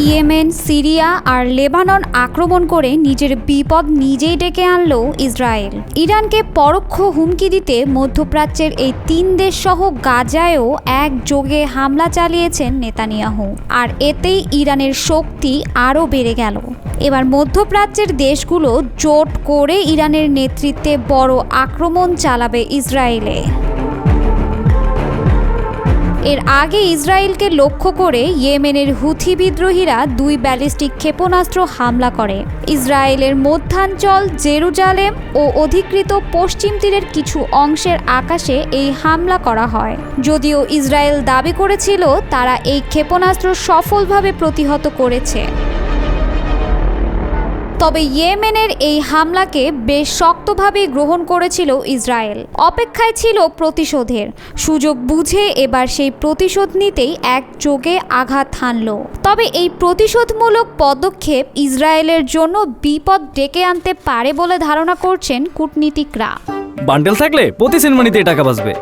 Yemen, Syria আর Lebanon আক্রমণ করে নিজের বিপদ নিজেই ডেকে আনলো ইসরায়েল। ইরানকে পরোক্ষ হুমকি দিতে মধ্যপ্রাচ্যের এই 3 দেশ সহ গাজায়ও একযোগে হামলা চালিয়েছেন নেতানিয়াহু। আর এতেই ইরানের শক্তি আরও বেড়ে গেল। এবার মধ্যপ্রাচ্যের দেশগুলো জোট করে ইরানের নেতৃত্বে বড় আক্রমণ চালাবে ইসরায়েলে। এর আগে ইসরায়েলকে লক্ষ্য করে ইয়েমেনের হুথি বিদ্রোহীরা 2 ব্যালিস্টিক ক্ষেপণাস্ত্র হামলা করে। ইসরায়েলের মধ্যাঞ্চল, জেরুজালেম ও অধিকৃত পশ্চিম তীরের কিছু অংশের আকাশে এই হামলা করা হয়। যদিও ইসরায়েল দাবি করেছিল তারা এই ক্ষেপণাস্ত্র সফলভাবে প্রতিহত করেছে। তবে ইয়েমেনের এই হামলাকে বেশ শক্তভাবেই গ্রহণ করেছিল ইসরায়েল। অপেক্ষায় ছিল প্রতিশোধের। সুযোগ বুঝে এবার সেই প্রতিশোধ নিতেই একযোগে আঘাত হানল। তবে এই প্রতিশোধমূলক পদক্ষেপ ইসরায়েলের জন্য বিপদ ডেকে আনতে পারে বলে ধারণা করছেন কূটনীতিকরা। বান্ডেল থাকলে প্রতি সেনমানিতে টাকা বাঁচবে।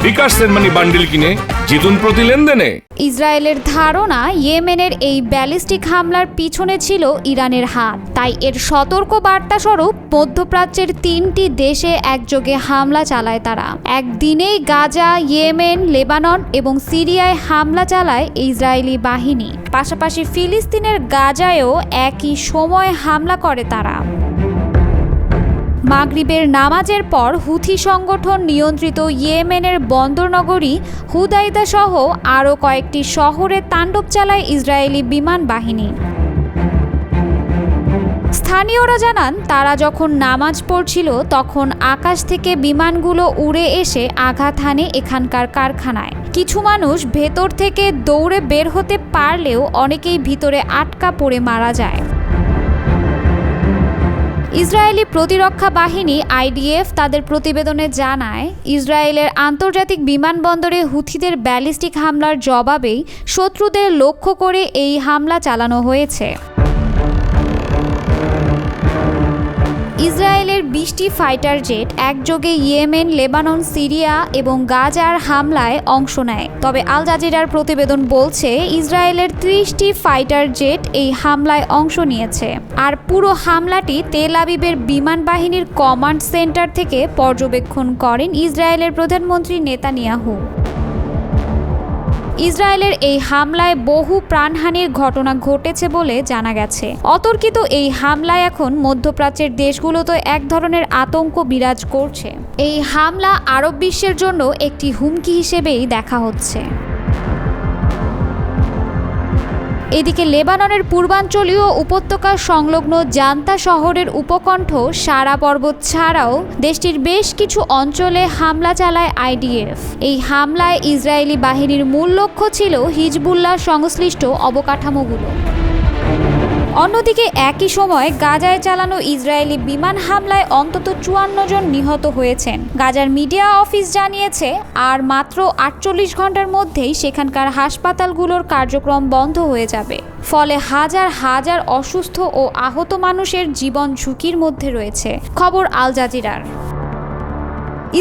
বিকাশ সেনমানি বান্ডেল কিনে জিতুন প্রতি লেনদেনে। ইসরায়েলের ধারণা ইয়েমেনের এই ব্যালিস্টিক হামলার পিছনে ছিল ইরানের হাত। তাই এর সতর্ক বার্তা স্বরূপ মধ্যপ্রাচ্যের 3টি দেশে একযোগে হামলা চালায় তারা। একদিনেই গাজা, ইয়েমেন, লেবানন এবং সিরিয়ায় হামলা চালায় ইসরায়েলি বাহিনী। পাশাপাশি ফিলিস্তিনের গাজায়ও একই সময় হামলা করে তারা। মাগরিবের নামাজের পর হুথি সংগঠন নিয়ন্ত্রিত ইয়েমেনের বন্দরনগরী হুদাইদা সহ আরও কয়েকটি শহরে তাণ্ডব চালায় ইসরায়েলি বিমান বাহিনী। স্থানীয়রা জানান, তারা যখন নামাজ পড়ছিল তখন আকাশ থেকে বিমানগুলো উড়ে এসে আঘাত হানে এখানকার কারখানায়। কিছু মানুষ ভেতর থেকে দৌড়ে বের হতে পারলেও অনেকেই ভিতরে আটকা পড়ে মারা যায়। ইসরায়েলি প্রতিরক্ষা বাহিনী আইডিএফ তাদের প্রতিবেদনে জানায়, ইসরায়েলের আন্তর্জাতিক বিমানবন্দরে হুথিদের ব্যালিস্টিক হামলার জবাবেই শত্রুদের লক্ষ্য করে এই হামলা চালানো হয়েছে। ইসরায়েলের 20টি ফাইটার জেট একযোগে ইয়েমেন, লেবানন, সিরিয়া এবং গাজার হামলায় অংশ নেয়। তবে আল জাজিরার প্রতিবেদন বলছে ইসরায়েলের 30টি ফাইটার জেট এই হামলায় অংশ নিয়েছে। আর পুরো হামলাটি তেল আবিবের বিমান বাহিনীর কমান্ড সেন্টার থেকে পর্যবেক্ষণ করেন ইসরায়েলের প্রধানমন্ত্রী নেতানিয়াহু। ইসরায়েলের এই হামলায় বহু প্রাণহানির ঘটনা ঘটেছে বলে জানা গেছে। অতর্কিত এই হামলায় এখন মধ্যপ্রাচ্যের দেশগুলোতে এক ধরনের আতঙ্ক বিরাজ করছে। এই হামলা আরব বিশ্বের জন্য একটি হুমকি হিসেবেই দেখা হচ্ছে। এদিকে লেবাননের পূর্বাঞ্চলীয় উপত্যকা সংলগ্ন জান্তা শহরের উপকণ্ঠ সারা পর্বত ছাড়াও দেশটির বেশ কিছু অঞ্চলে হামলা চালায় আইডিএফ। এই হামলায় ইসরায়েলি বাহিনীর মূল লক্ষ্য ছিল হিজবুল্লাহ সংশ্লিষ্ট অবকাঠামোগুলো। অন্যদিকে একই সময় গাজায় চালানো ইসরায়েলি বিমান হামলায় অন্তত 54 জন নিহত হয়েছেন। গাজার মিডিয়া অফিস জানিয়েছে, আর মাত্র 48 ঘন্টার মধ্যেই সেখানকার হাসপাতালগুলোর কার্যক্রম বন্ধ হয়ে যাবে। ফলে হাজার হাজার অসুস্থ ও আহত মানুষের জীবন ঝুঁকির মধ্যে রয়েছে। খবর আল জাজিরার।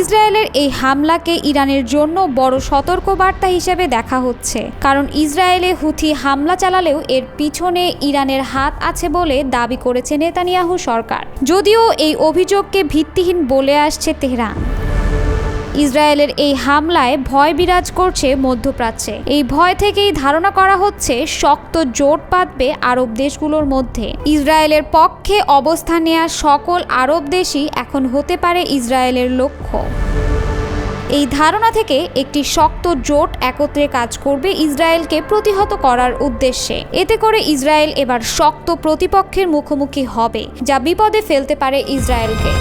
ইসরায়েলের এই হামলাকে ইরানের জন্য বড় সতর্কবার্তা হিসেবে দেখা হচ্ছে, কারণ ইসরায়েলে হুথি হামলা চালালেও এর পিছনে ইরানের হাত আছে বলে দাবি করেছে নেতানিয়াহু সরকার। যদিও এই অভিযোগকে ভিত্তিহীন বলে আসছে তেহরান। ইসরায়েলের এই হামলায় ভয় বিরাজ করছে মধ্যপ্রাচ্যে। এই ভয় থেকেই ধারণা করা হচ্ছে শক্ত জোট বাঁধবে আরব দেশগুলোর মধ্যে। ইসরায়েলের পক্ষে অবস্থান নেওয়া সকল আরব দেশই এখন হতে পারে ইসরায়েলের লক্ষ্য। এই ধারণা থেকে একটি শক্ত জোট একত্রে কাজ করবে ইসরায়েলকে প্রতিহত করার উদ্দেশ্যে। এতে করে ইসরায়েল এবার শক্ত প্রতিপক্ষের মুখোমুখি হবে, যা বিপদে ফেলতে পারে ইসরায়েলকে।